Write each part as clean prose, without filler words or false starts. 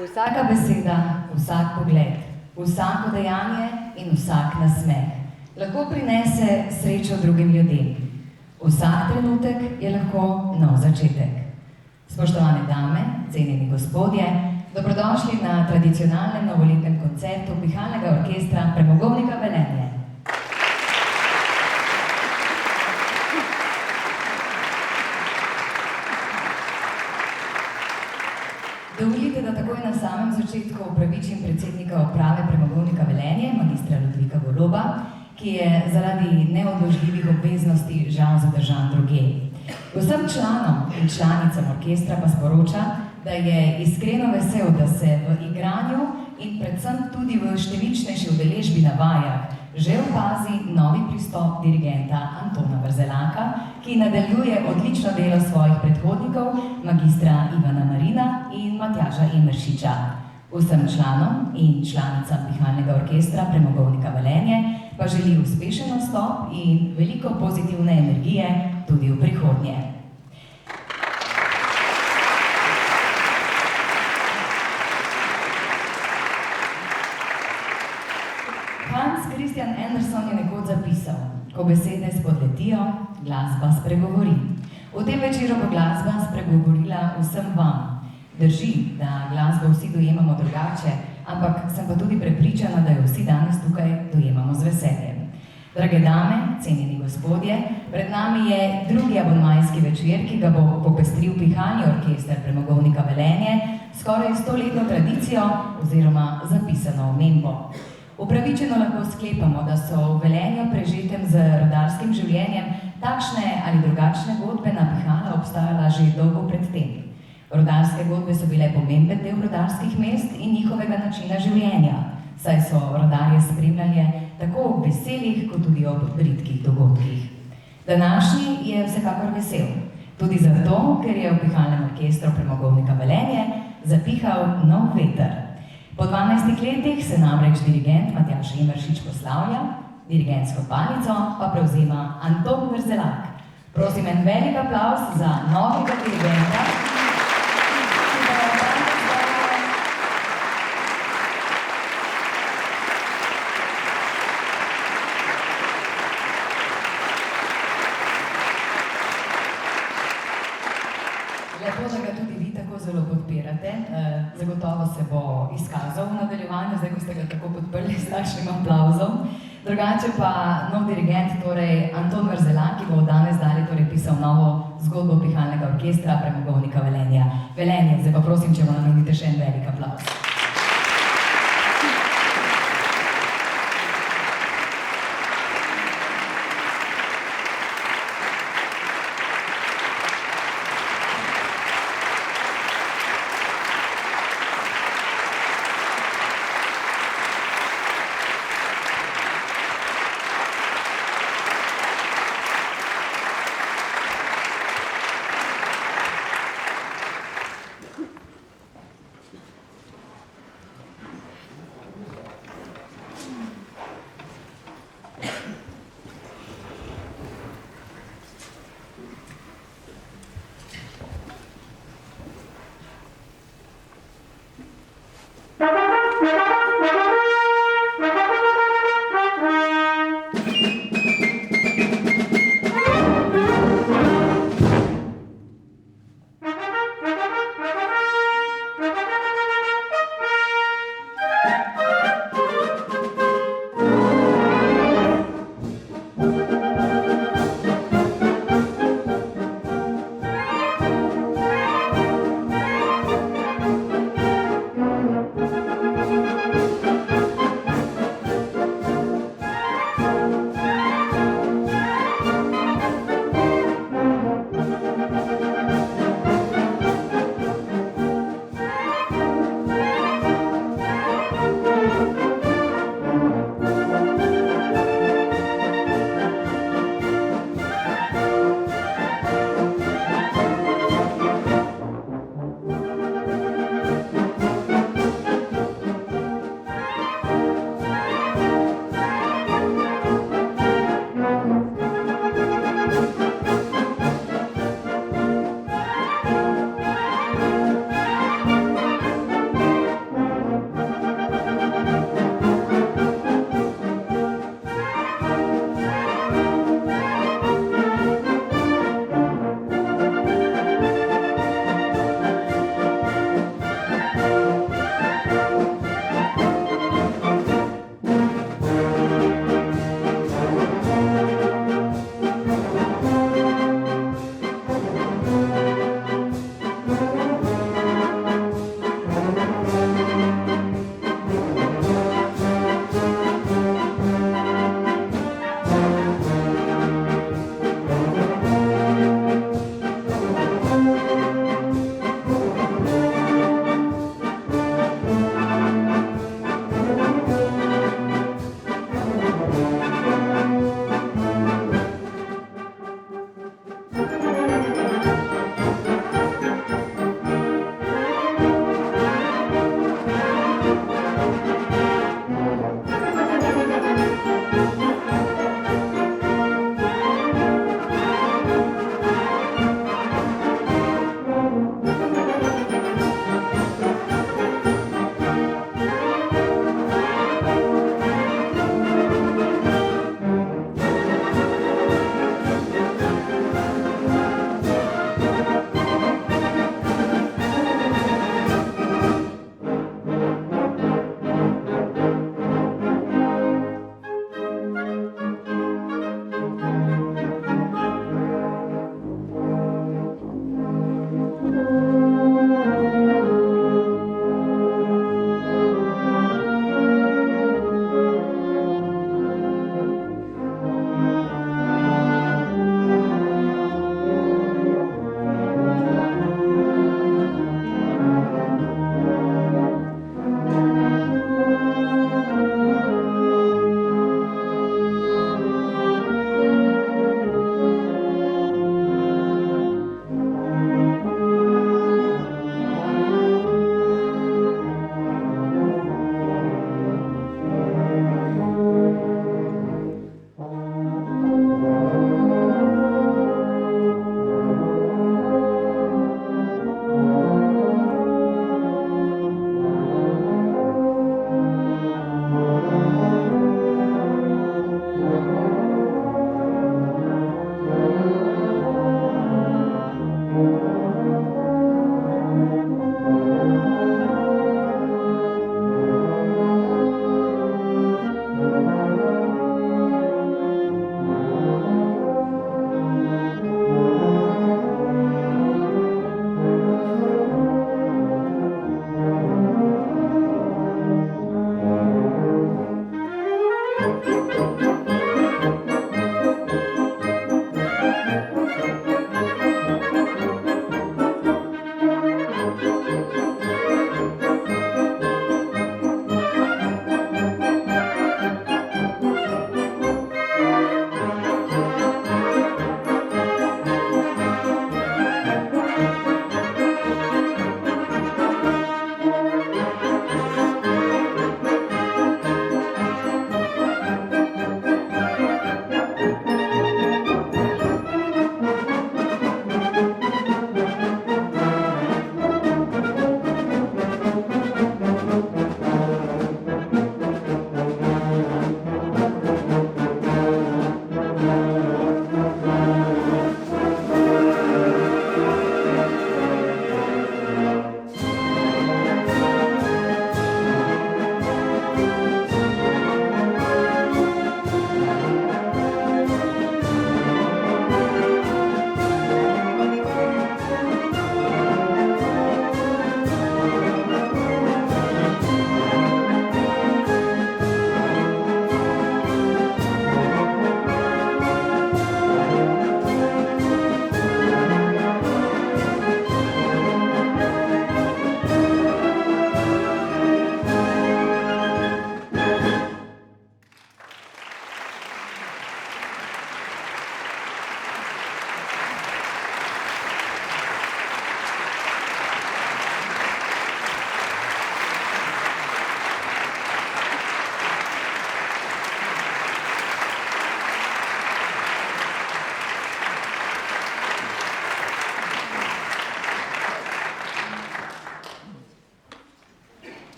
Vsaka beseda, vsak pogled, vsako dejanje in vsak nasmeh lahko prinese srečo drugim ljudem. Vsak trenutek je lahko nov začetek. Spoštovane dame, cenjeni gospodje, dobrodošli na tradicionalnem novoletnem koncertu Pihalnega orkestra Premogovnika Velenje. Dovolite, da takoj na samem začetku opravičim predsednika uprave Premogovnika Velenje, magistra Ludvika Goloba, ki je zaradi neodložljivih obveznosti žal zadržan drugje. Vsem članom in članicam orkestra pa sporoča, da je iskreno vesel, da se v igranju in predvsem tudi v številčnejši udeležbi na vajah že opazi novi pristop dirigenta Antona Vrzelaka, ki nadaljuje odlično delo svojih predhodnikov, magistra Ivana Marina in Matjaža Emeršiča. Vsem članom in članicam Pihalnega orkestra Premogovnika Velenje pa želi uspešen nastop in veliko pozitivne energije tudi v prihodnje. Hans Christian Andersen je nekoč zapisal: ko besede spodletijo, glasba spregovori. V tem večeru bo glasba spregovorila vsem vam. Drži, da glasbo vsi dojemamo drugače, ampak sem pa tudi prepričana, da jo vsi danes tukaj dojemamo z veseljem. Drage dame, cenjeni gospodje, pred nami je drugi abonmajski večer, ki ga bo popestril Pihalni orkester Premogovnika Velenje, skoraj 100-letno tradicijo oziroma zapisano omembo. Upravičeno lahko sklepamo, da so v Velenju prežetem z rudarskim življenjem takšne ali drugačne godbe na pihala obstajala že dolgo pred tem. Rudarske godbe so bile pomemben del rudarskih mest in njihovega načina življenja, saj so rudarje spremljali tako ob veselih, kot tudi ob bridkih dogodkih. Današnji je vsekakor vesel, tudi zato, ker je v Pihalnem orkestru Premogovnika Velenje zapihal nov veter. Po 12 letih se namreč dirigent Matjaž Emeršič poslavlja, dirigentsko palico pa prevzema Anton Vrzelak. Prosim en velik aplavz za novega dirigenta. Lepo, da ga tudi vi tako zelo podpirate. Zagotovo se bo izkazal v nadaljevanju, zdaj, ko ste ga tako podprli s takšnim aplavzom. Drugače pa nov dirigent, torej Anton Vrzelak, ki bo danes dalje pisal novo zgodbo Pihalnega orkestra Premogovnika Velenja. Velenje, zdaj pa prosim, če mu namenite še en velik aplavz.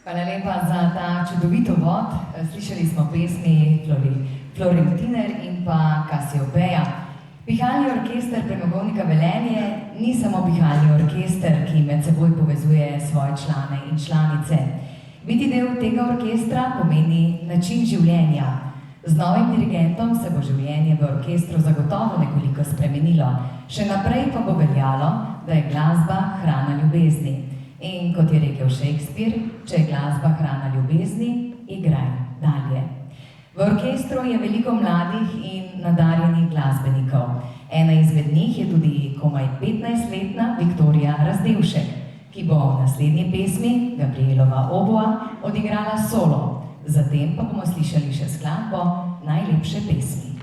Hvala lepa za ta čudovit uvod. Slišali smo pesmi Florentiner in pa Kasiopeja. Pihalni orkester Premogovnika Velenje ni samo pihalni orkester, ki med seboj povezuje svoje člane in članice. Biti del tega orkestra pomeni način življenja. Z novim dirigentom se bo življenje v orkestru zagotovo nekoliko spremenilo. Še naprej pa bo veljalo, da je glasba hrana ljubezni. In kot je rekel Shakespeare, če je glasba hrana ljubezni, igraj dalje. V orkestru je veliko mladih in nadarjenih glasbenikov. Ena izmed njih je tudi komaj 15-letna Viktorija Razdevšek, ki bo v naslednji pesmi Gabrielova oboa odigrala solo. Zatem pa bomo slišali še skladbo Najlepše pesmi.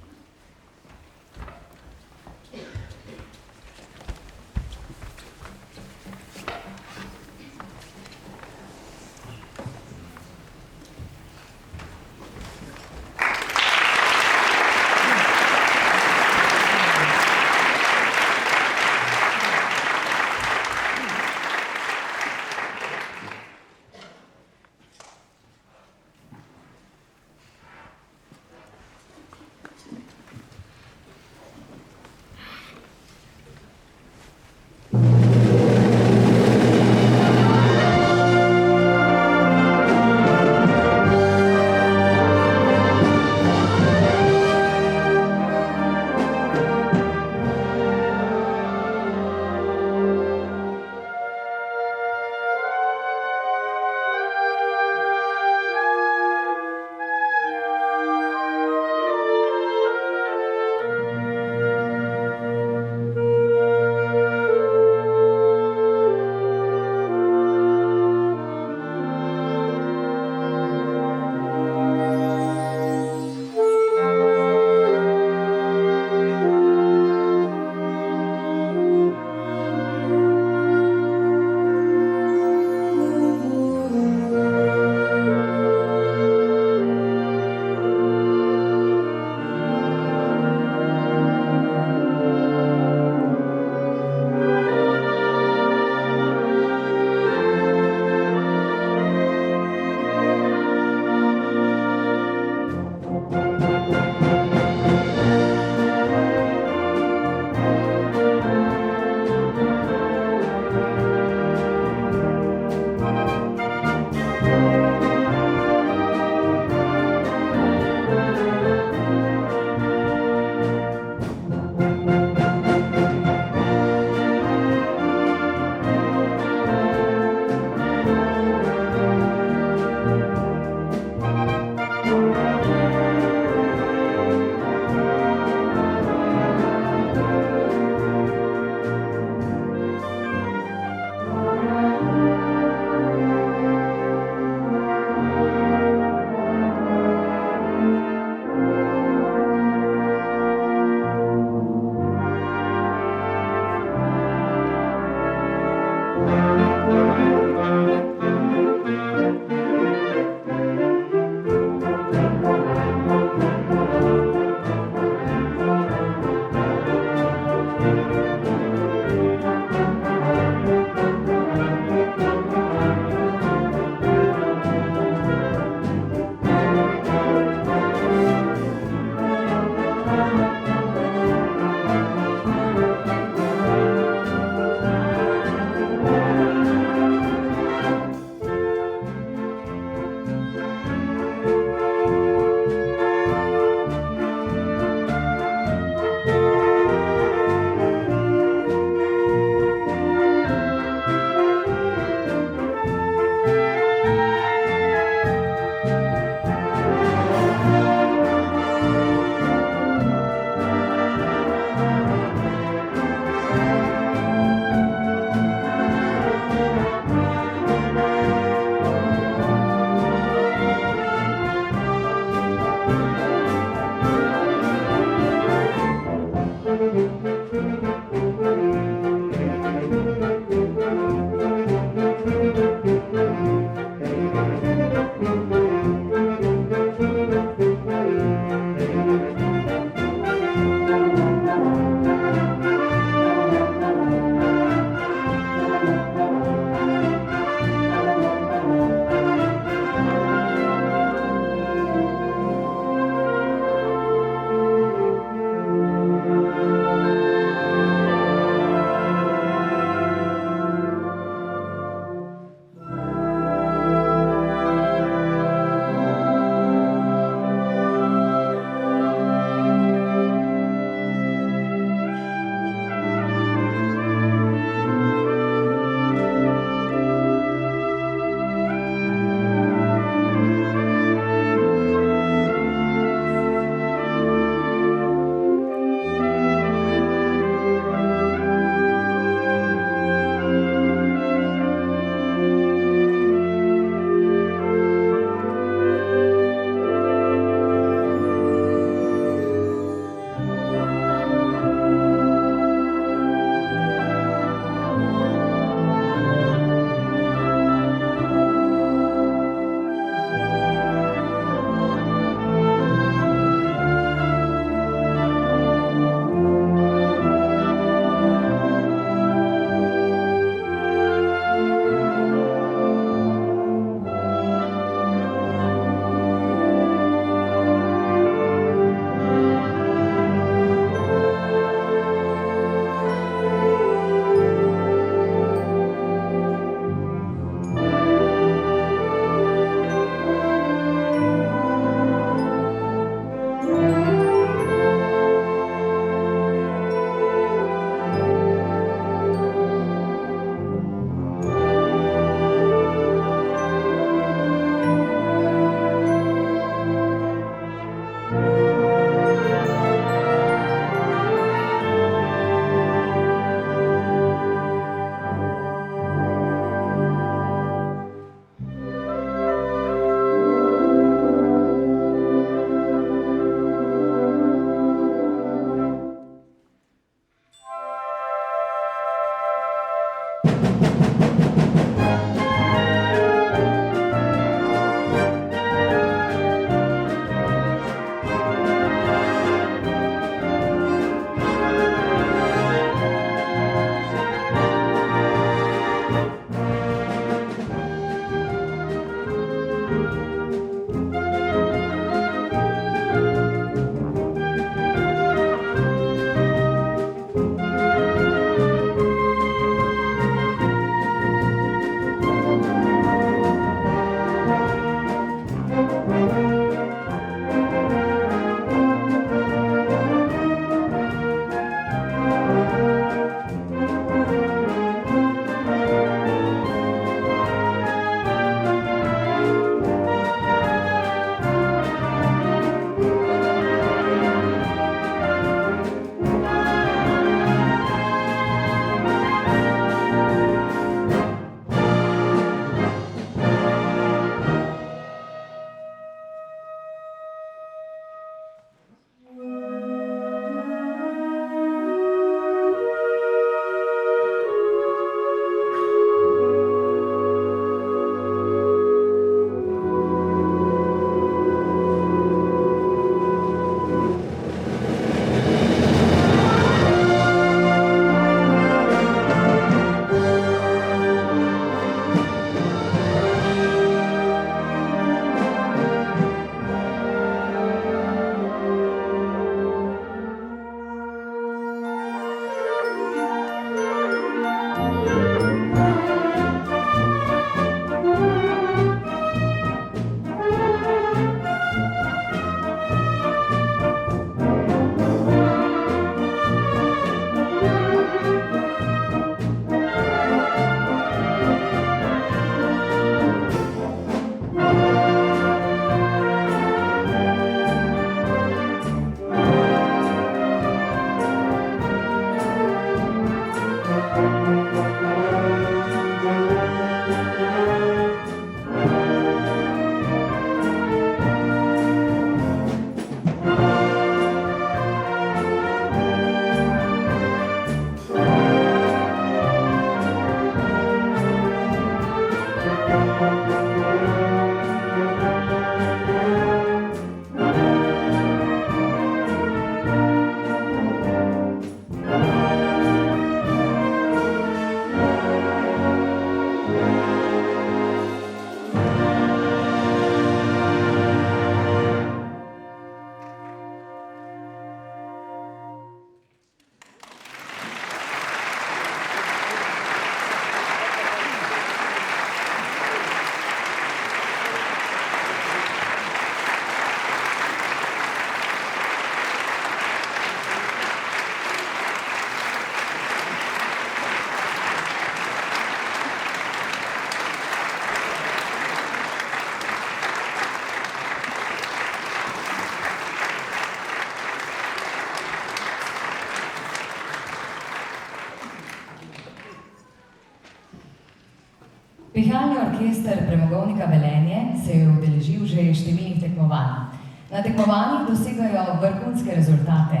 Pihalni orkester Premogovnika Velenje se je udeležil že številnih tekmovanj. Na tekmovanjih dosegajo vrhunske rezultate.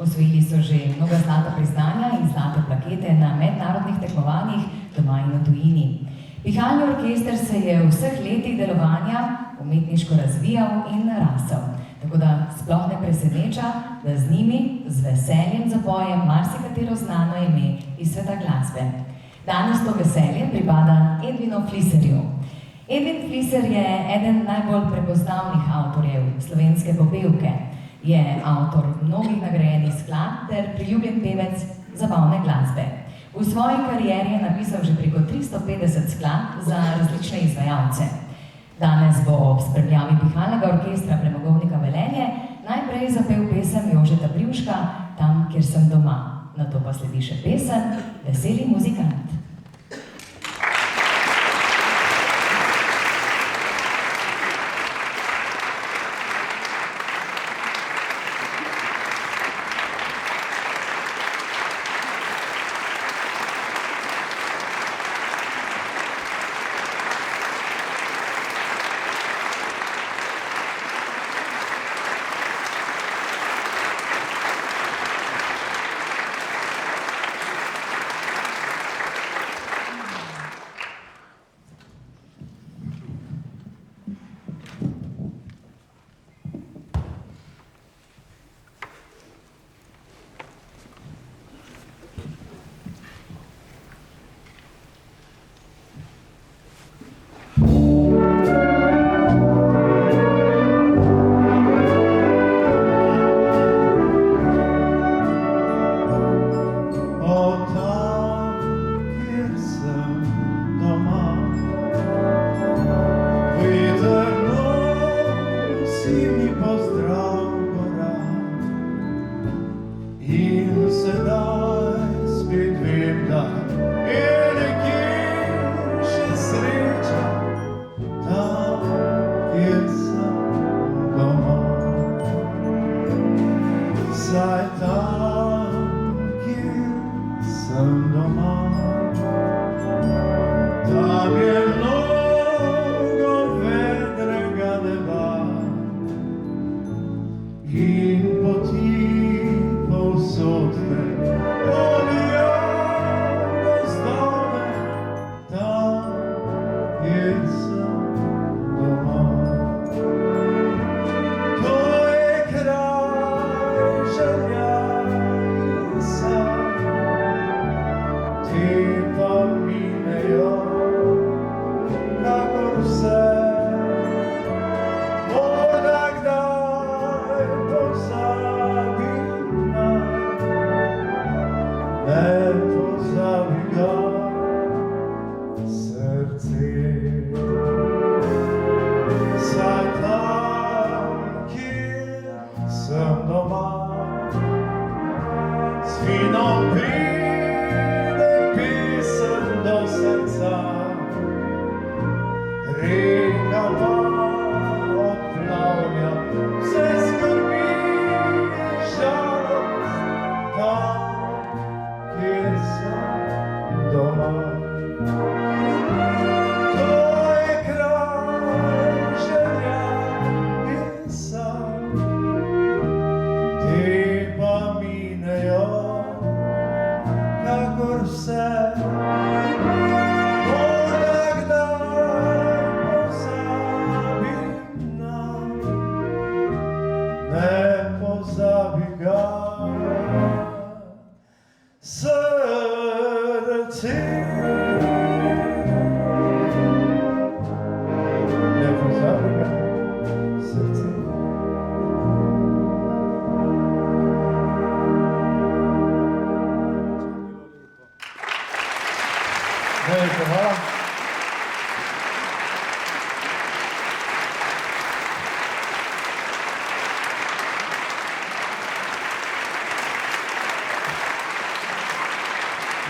Osvojili so že mnoga zlata priznanja in zlate plakete na mednarodnih tekmovanjih doma in v tujini. Pihalni orkester se je v vseh letih delovanja umetniško razvijal in rasel. Tako da sploh ne preseneča, da z njimi z veseljem zapojem marsikatero znano ime iz sveta glasbe. Danes to veselje pripada Edvinu Fliserju. Edvin Fliser je eden najbolj prepoznavnih avtorjev slovenske popevke. Je avtor mnogih nagrajenih skladb ter priljubljen pevec zabavne glasbe. V svoji karieri je napisal že preko 350 skladb za različne izvajalce. Danes bo ob spremljavi Pihalnega orkestra Premogovnika Velenje najprej zapel pesem Jožeta Brivška Tam, kjer sem doma. Nato pa sledi še pesem Veseli muzikant.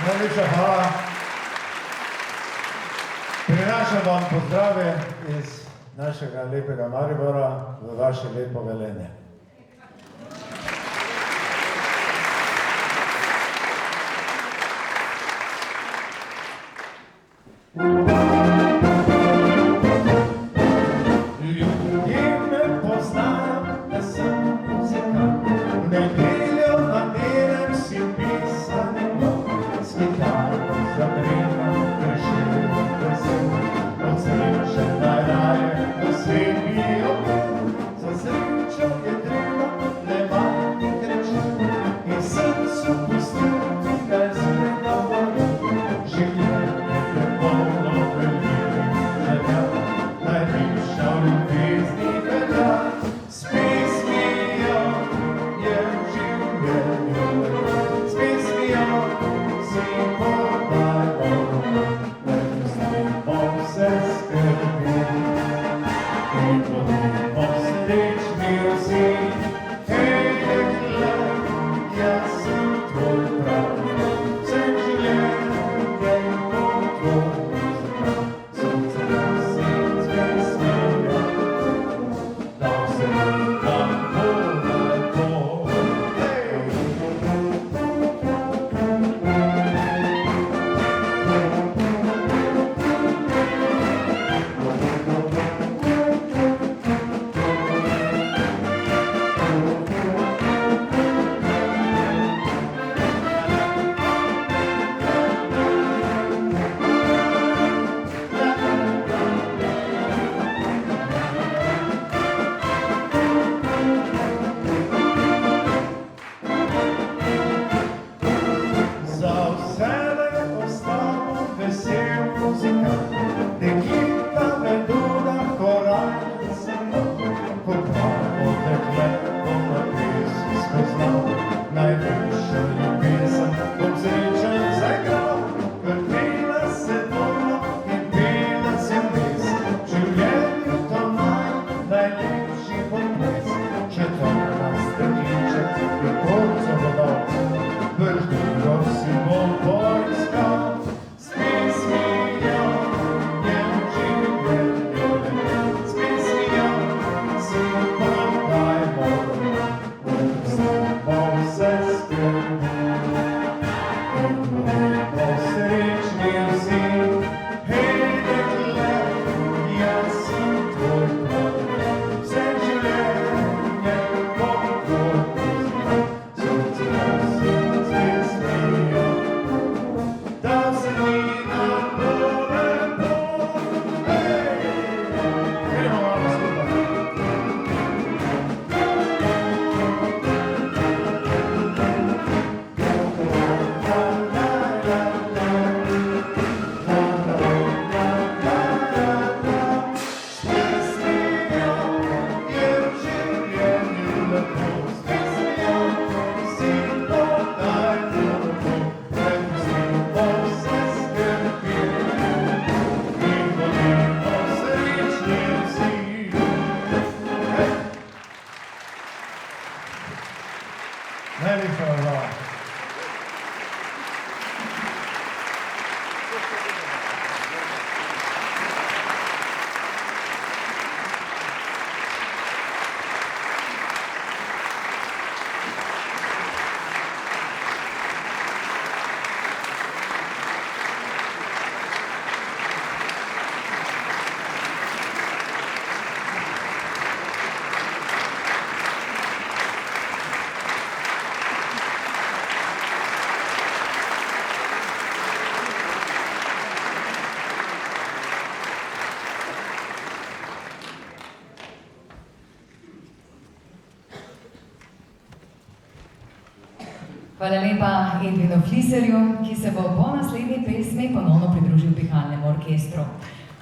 Najlepša hvala. Prinašam vam pozdrave iz našega lepega Maribora v vaše lepo Velenje. Thank you. tvoj pravi. Vse življenje je kot tvoj zakon, sonce nas in zvest smija. Dal se mi dan bo lepo. Za vselej ostamo vesel muzikant, deklica meduna korajna samo, kot malo dekle bom na pesmi spoznal, najvišjo ljubezen bom srečen zaigral, vrtela se doma in pela se vmes, v življenju to najlepši bo ples, če to nas dekliček je konco dodal. Vrtilo si bom poiskal, s pesmijo je življenje lepo, s pesmijo si podajmo, pustimo vse skrbi. In budimo srečni vsi, hej dekle, jaz sem tvoj pravi. Vse življenje kot tvoj muzikant, sonce nas in zvest smija. Dal se mi nam bo lepo. Hej, gremo malo skupaj. S pesmijo je v življenju lepo, s pesmijo si podajmo lepo, prepustimo vse skrbi in bodimo srečni vsi. Hej. Najlepša hvala. Hvala lepa Edvinu Fliserju, ki se bo po naslednji pesmi ponovno pridružil pihalnemu orkestru.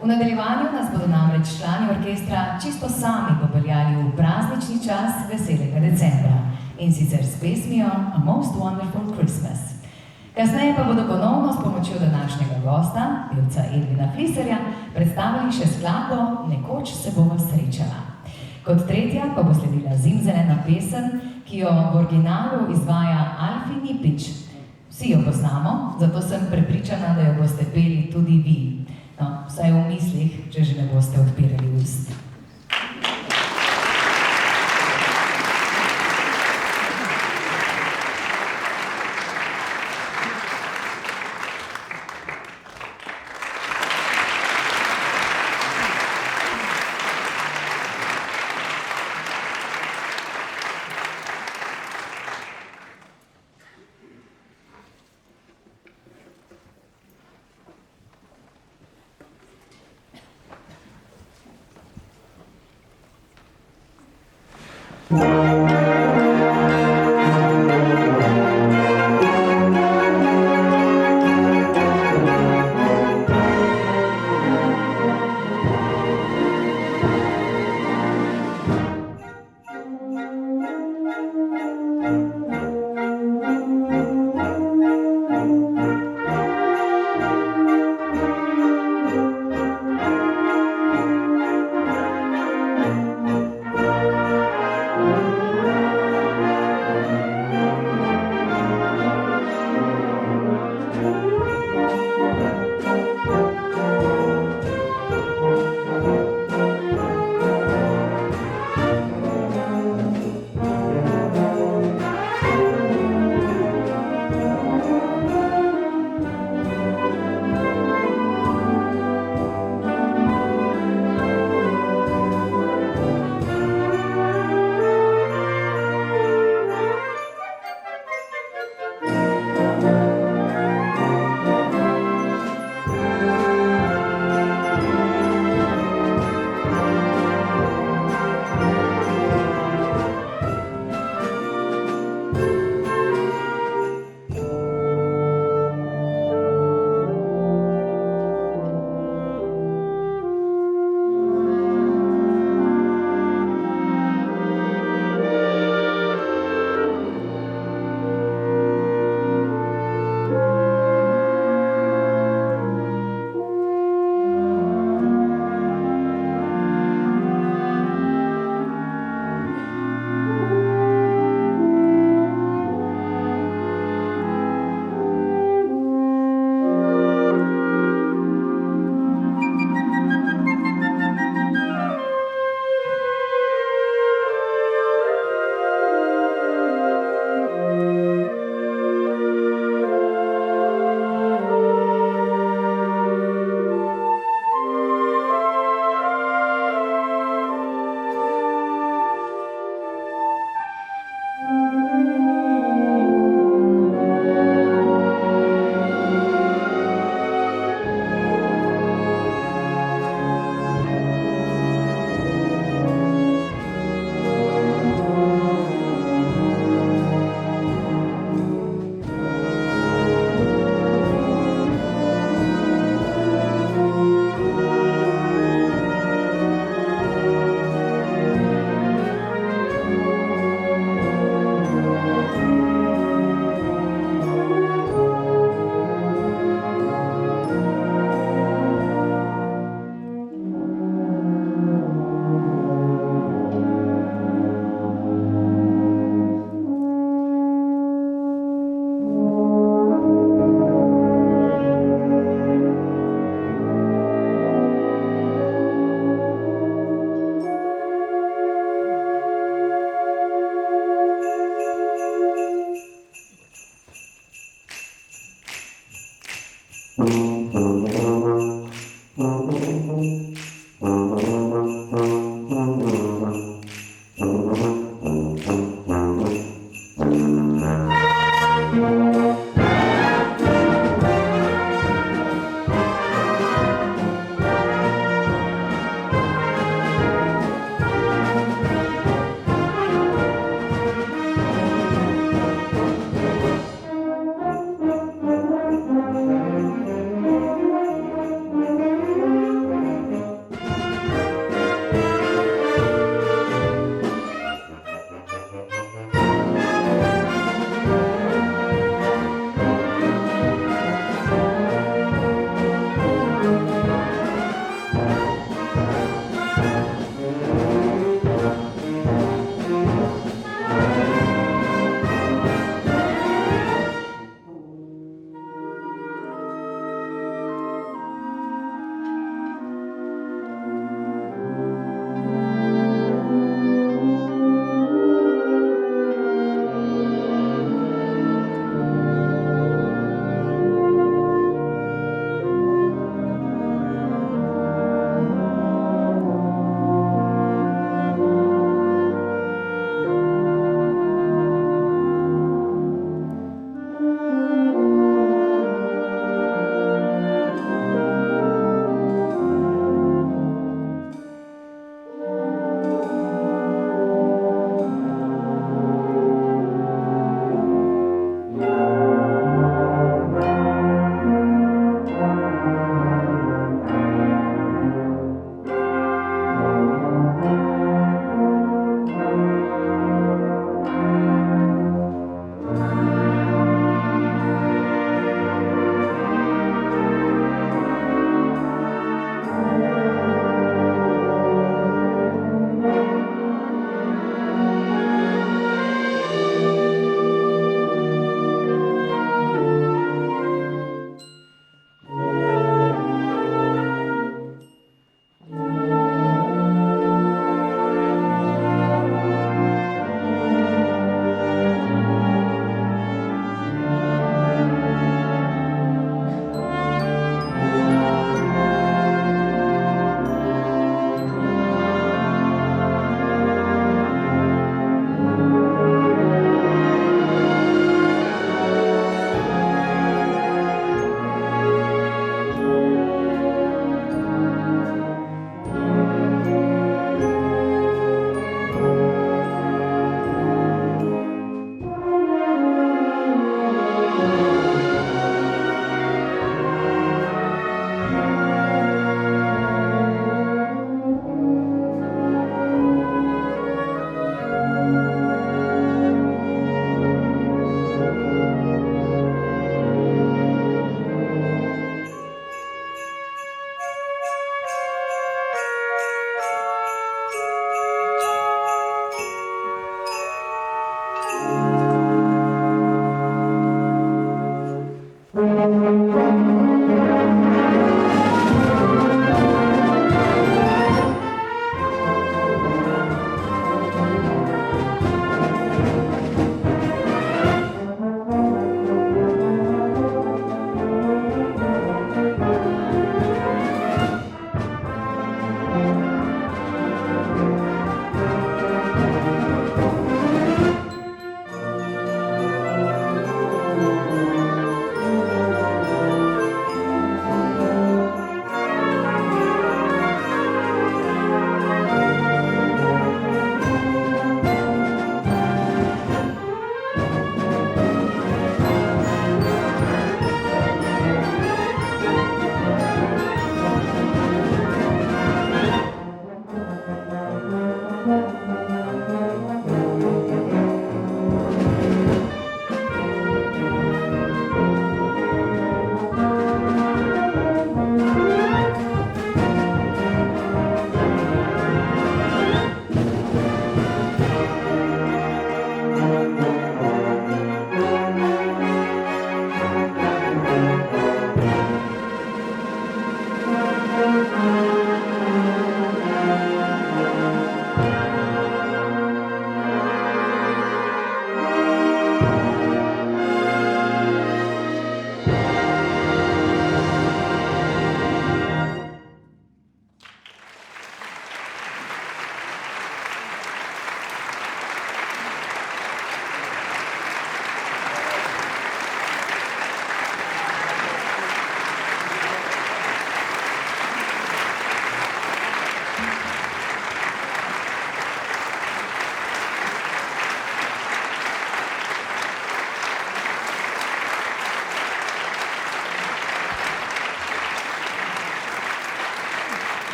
V nadaljevanju nas bodo namreč člani orkestra čisto sami popeljali v praznični čas veselega decembra, in sicer s pesmijo A Most Wonderful Christmas. Kasneje pa bodo ponovno s pomočjo današnjega gosta, pevca Edvina Fliserja, predstavili še skladbo Nekoč se bova srečala. Kot tretja pa bo sledila zimzelena pesem, ki jo v originalu izvaja Alfi Nipič. Vsi jo poznamo, zato sem prepričana, da jo boste peli tudi vi. No, vsaj v mislih, če že ne boste odpirali ust.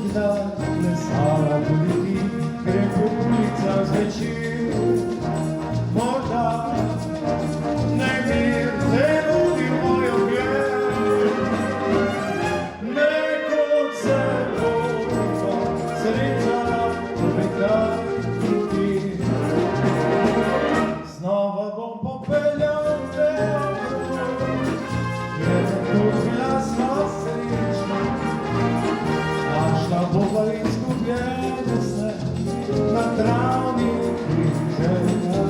kdaj plesala tudi ti, grem po ulicah zvečer. Morda nemir te vodi v moj ogled, nekod se bova srečala, človeka in ti. Znova bom popeljal te okrog, jer nekoč bila sva srečna, našla bova izgubljene se na travniki želja.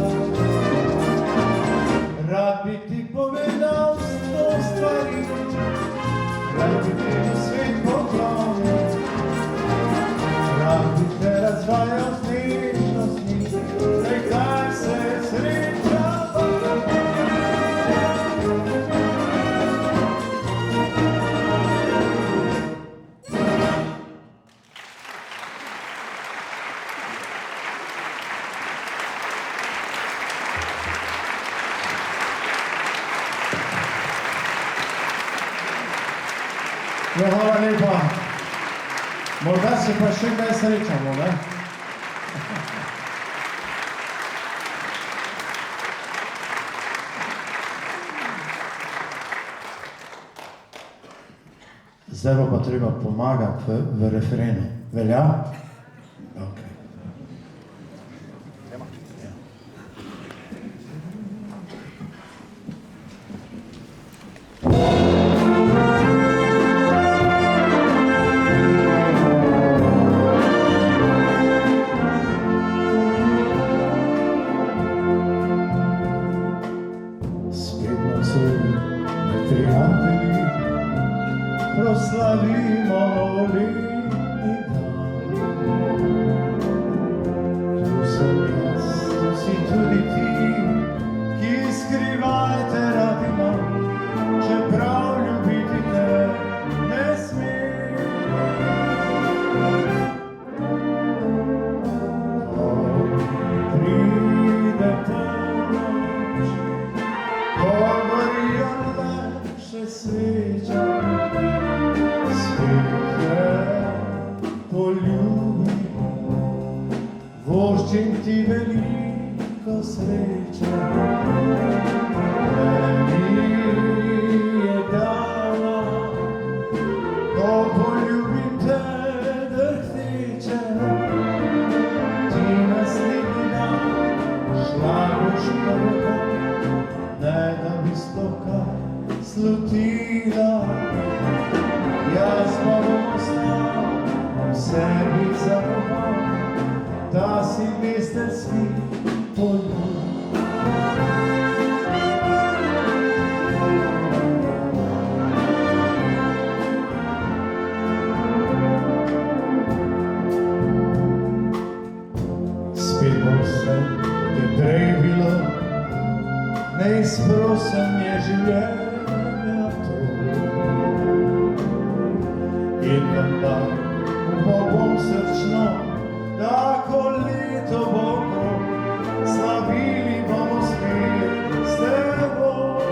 Rad bi ti povedal 100 stvari, rad bi ti svet poklonil, rad bi te razvajal z nežnostmi, nekaj se sreča Ja, hvala lepa. Morda se pa še kdaj srečamo, ne? Zdaj bo pa treba pomagati v referenu. Velja? Ok. Spet nocoj med prijatelji proslavimo novoletni dan. Tu sem jaz, tu si tudi ti, ki skrivajte rad imam, čeprav ljubiti te ne smem. Ko pride polnoč, ko gorijo le še sveče, svet je poljubil, voščim ti veliko sreče. Meni je dana, ko poljubim te drhteče, ti naslednji dan šla boš na roka, ne da bi sploh kaj slutila. Jaz pa bom ostal v sebi zakopan, ta silvestrski poljub. Spet bom se, je prej bilo, neizprosen je življenja to. In vendar upam srčno, tako leto bo okrog, slavili bomo spet s teboj.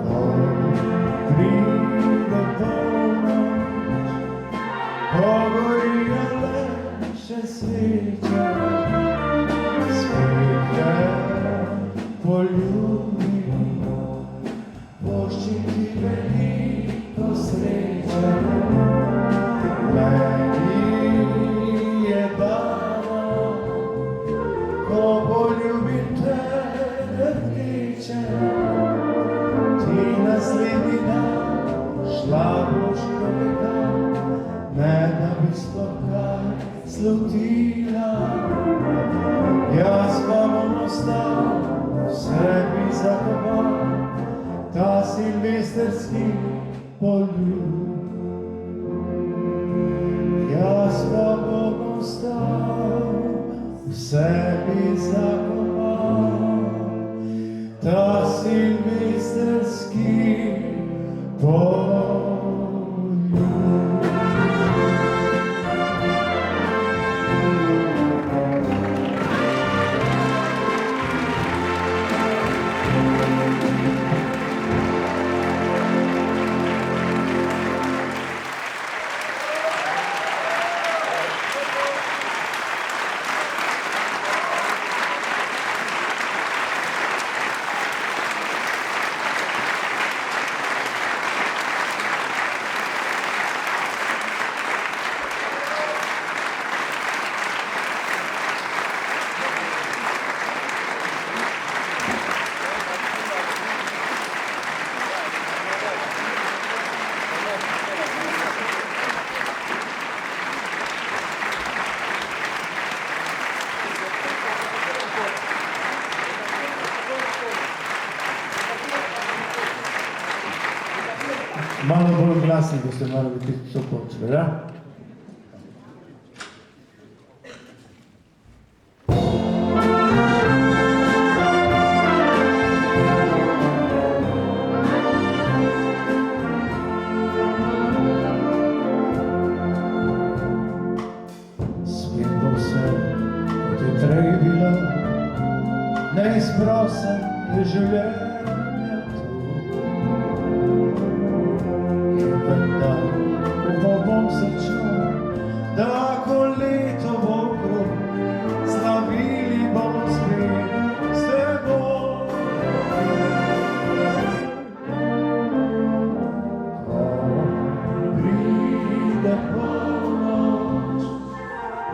Ko pride polnoč, ko gorijo le še sveče, spet je poljubil, voščim ti veliko sreče. Meni je dana, ko poljubim te drhteče, ti naslednji dan šla boš poveda, ne da bi sploh kaj slutila. Jaz pa bom ostal v sebi zakopan, ta silvestrski poljub. Jaz pa bom ostal v sebi zakopan, ta silvestrski poljub. Malo bolj glasni, da ste morali biti to počve, da? Spet bo vse, kot je prej bilo, neizprosen je življenje tu. In vendar upal bom srčno, da ko leto bo okrog, slavili bomo spet s teboj. Ko pride polnoč,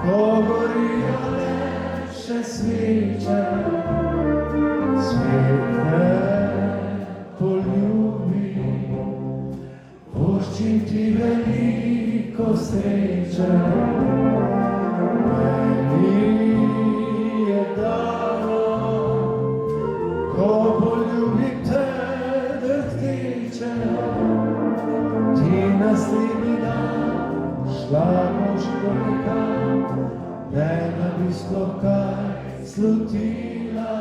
ko gorijo le še sveče, svet me poljubi, puščim ti veliko sreče. Meni je dano, ko poljubim te drhteče, ti naslednji dan šla boš nekam, ne da bi sploh kaj slutila.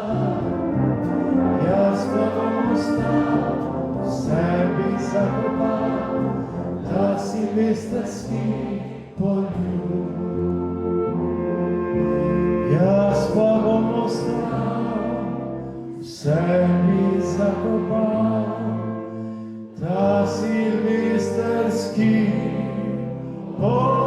Jaz pa bom ostal, v sebi zakopal, ta silvestrski poljub. Jaz pa bom ostal, v sebi zakopal, ta silvestrski poljub.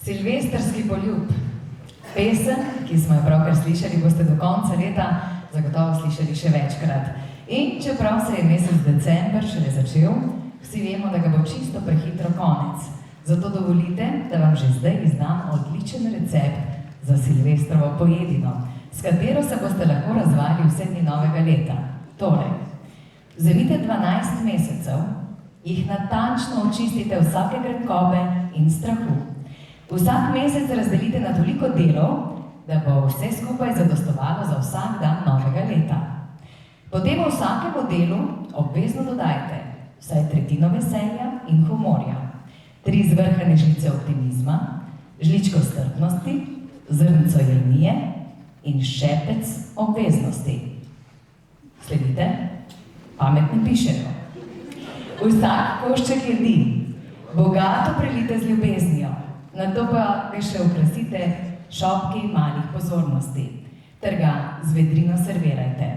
Silvestrski poljub. Pesem, ki smo jo pravkar slišali, boste do konca leta zagotovo slišali še večkrat. In čeprav se je mesec december šele začel, vsi vemo, da ga bo čisto prehitro konec. Zato dovolite, da vam že zdaj izdam odličen recept za silvestrovo pojedino, s katero se boste lahko razvali vse dni novega leta. Torej, vzemite 12 mesecev, jih natančno očistite vsake grenkobe in strahu. Vsak mesec razdelite na toliko delov, da bo vse skupaj zadostovalo za vsak dan novega leta. Potem v vsakemu delu obvezno dodajte vsaj tretjino veselja in humorja, 3 zvrhane žlice optimizma, žličko strpnosti, zrnco ironije in ščepec obveznosti. Sledite? Pametni pišejo. Vsak košček jedi bogato prelite z ljubeznijo, nato pa ga še okrasite šopki malih pozornosti, ter ga z vedrino servirajte.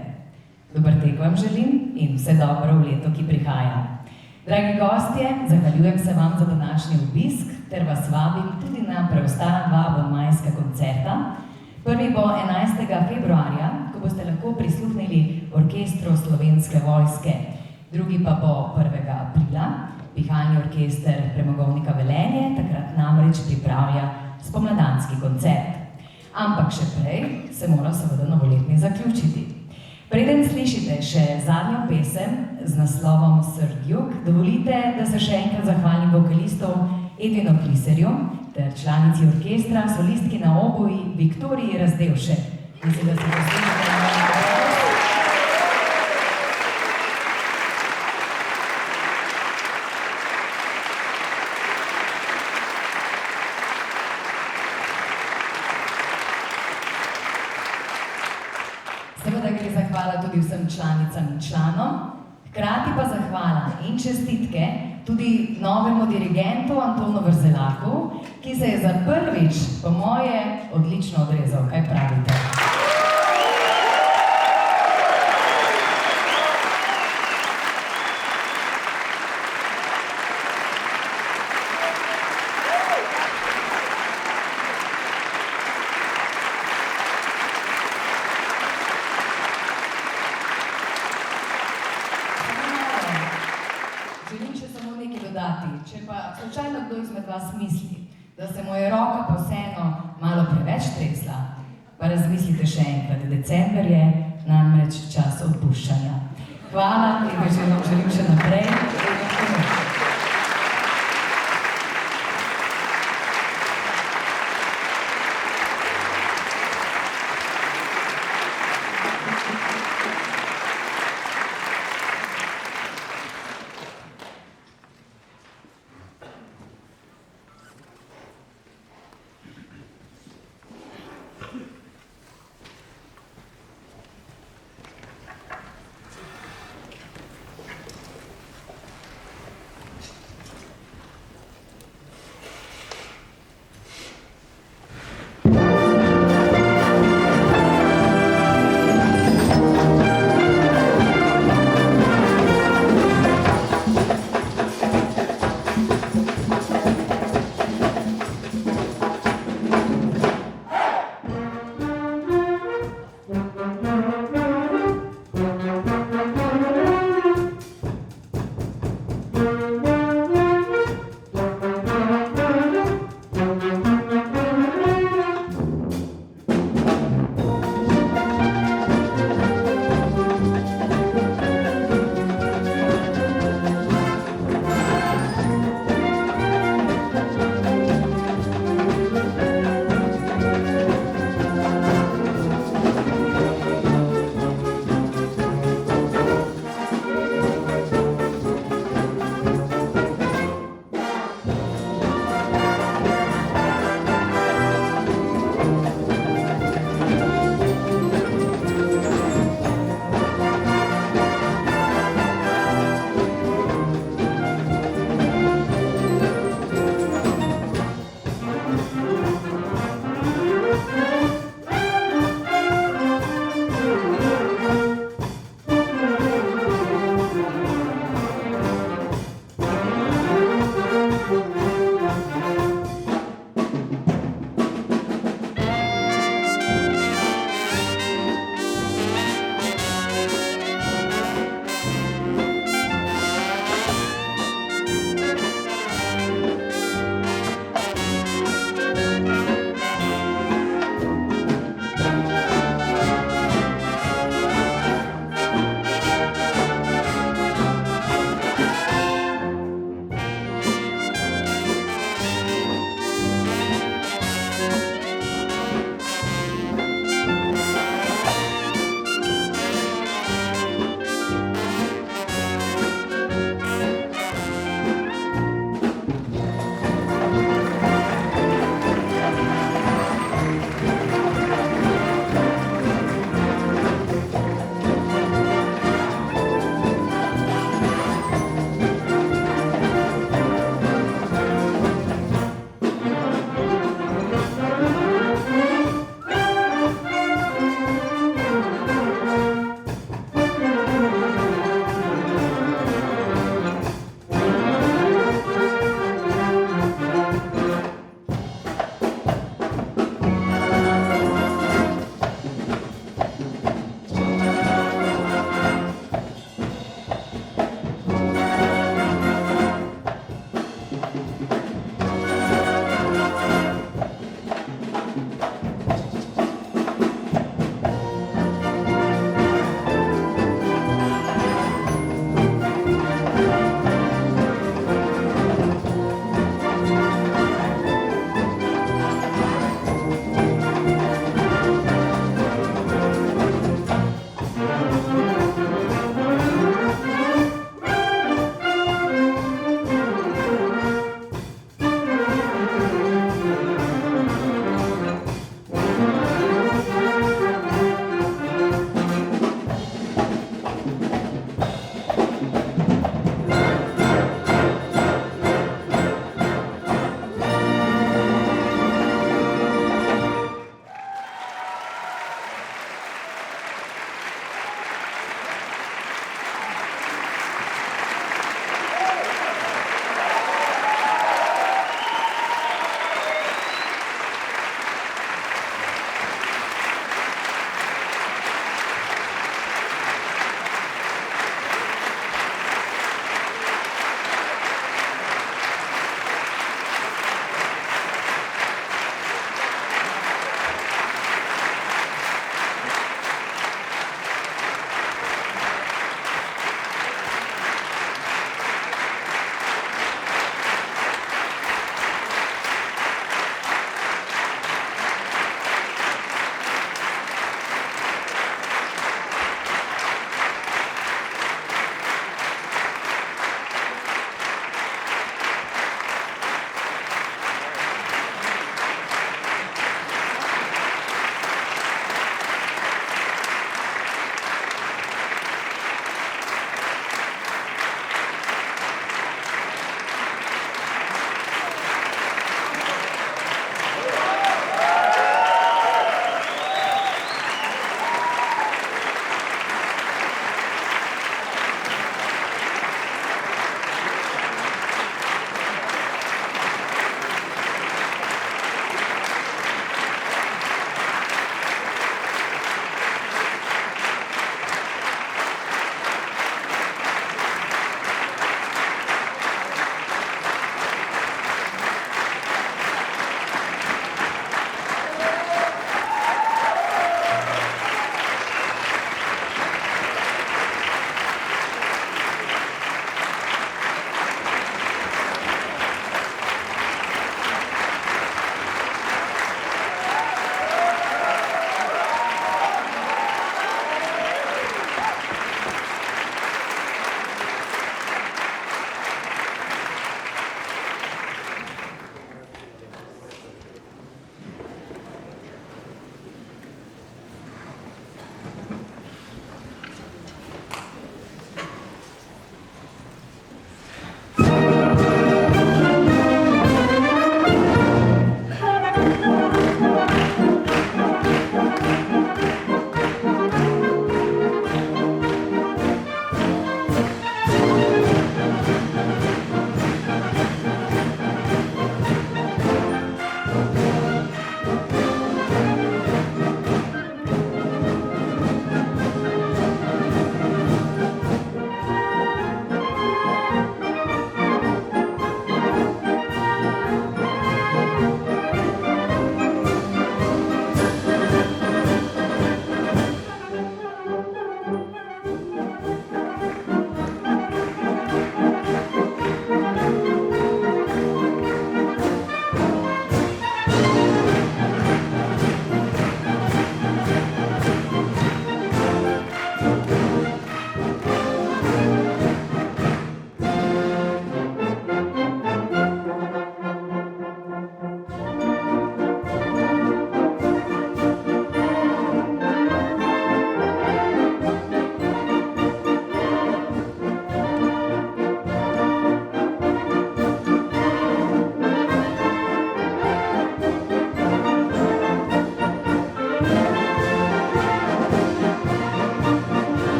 Dober tek vam želim in vse dobro v leto, ki prihaja. Dragi gostje, zahvaljujem se vam za današnji obisk, ter vas vabim tudi na preostala 2 abonmajska koncerta. Prvi bo 11. februarja, ko boste lahko prisluhnili orkestru Slovenske vojske. Drugi pa bo 1. aprila, pihalni orkester Premogovnika Velenje takrat namreč pripravlja spomladanski koncert. Ampak še prej se mora seveda novoletni zaključiti. Preden slišite še zadnjo pesem z naslovom Srdjuk, dovolite, da se še enkrat zahvalim vokalistu Edvinu Pliserju ter članici orkestra, solistki na oboji Viktoriji Razdevšek. Mislim, da se poslušate. Seveda gre zahvala tudi vsem članicam in članom, hkrati pa zahvala in čestitke tudi novemu dirigentu Antonu Vrzelaku, ki se je za prvič, po moje, odlično odrezal. Kaj pravite? Želim še samo nekaj dodati. Če pa slučajno kdo izmed vas misli, da se mu je roka pa vseeno malo preveč tresla, pa razmislite še enkrat. December je namreč čas odpuščanja. Hvala in želim še naprej.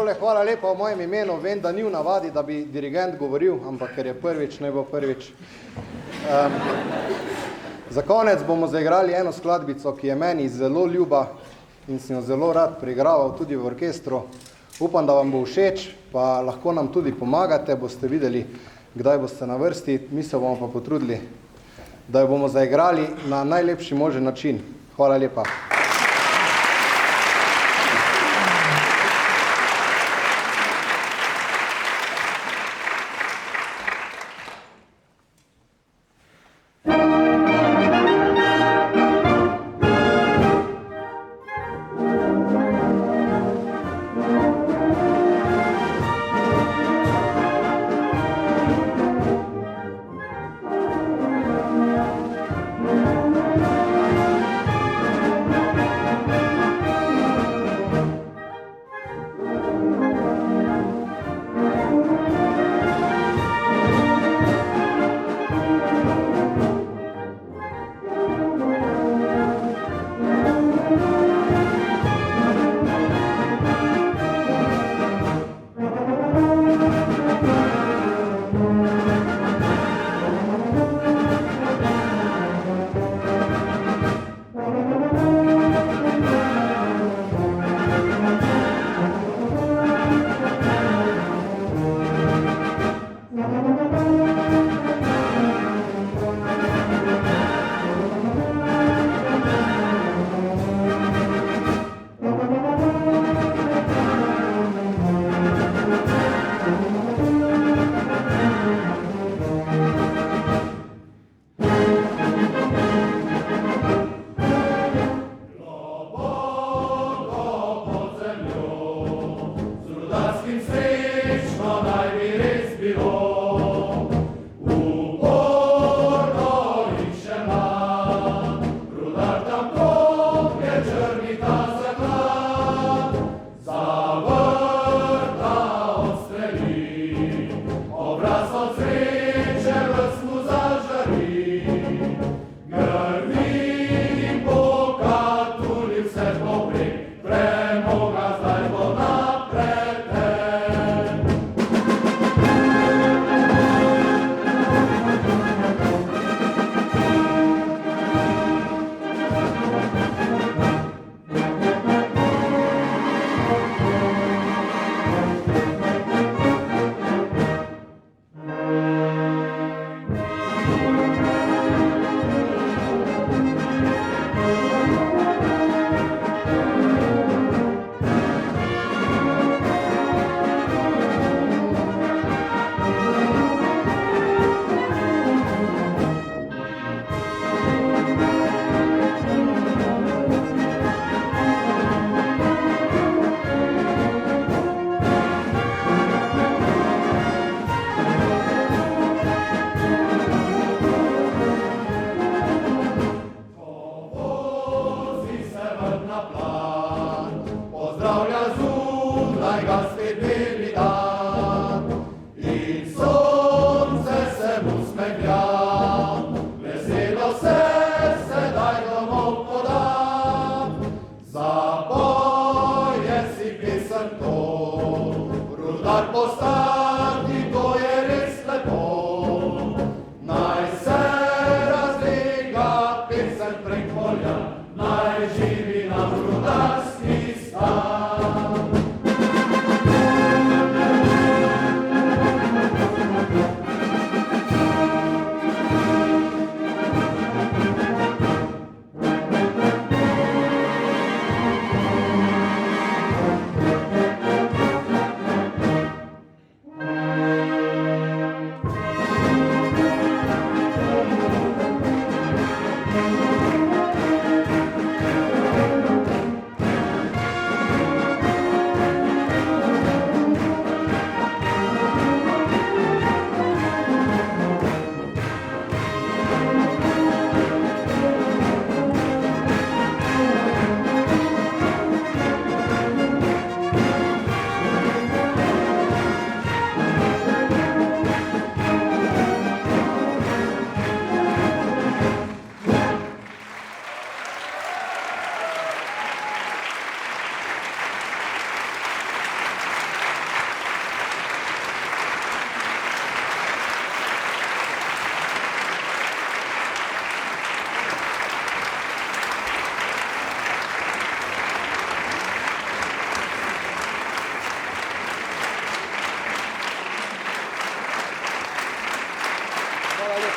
Tole hvala lepa v mojem imenu. Vem, da ni v navadi, da bi dirigent govoril, ampak ker je prvič, ne bo prvič. Za konec bomo zaigrali eno skladbico, ki je meni zelo ljuba in sem jo zelo rad preigraval tudi v orkestru. Upam, da vam bo všeč, pa lahko nam tudi pomagate, boste videli, kdaj boste na vrsti. Mi se bomo pa potrudili, da jo bomo zaigrali na najlepši možen način. Hvala lepa.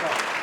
lepa.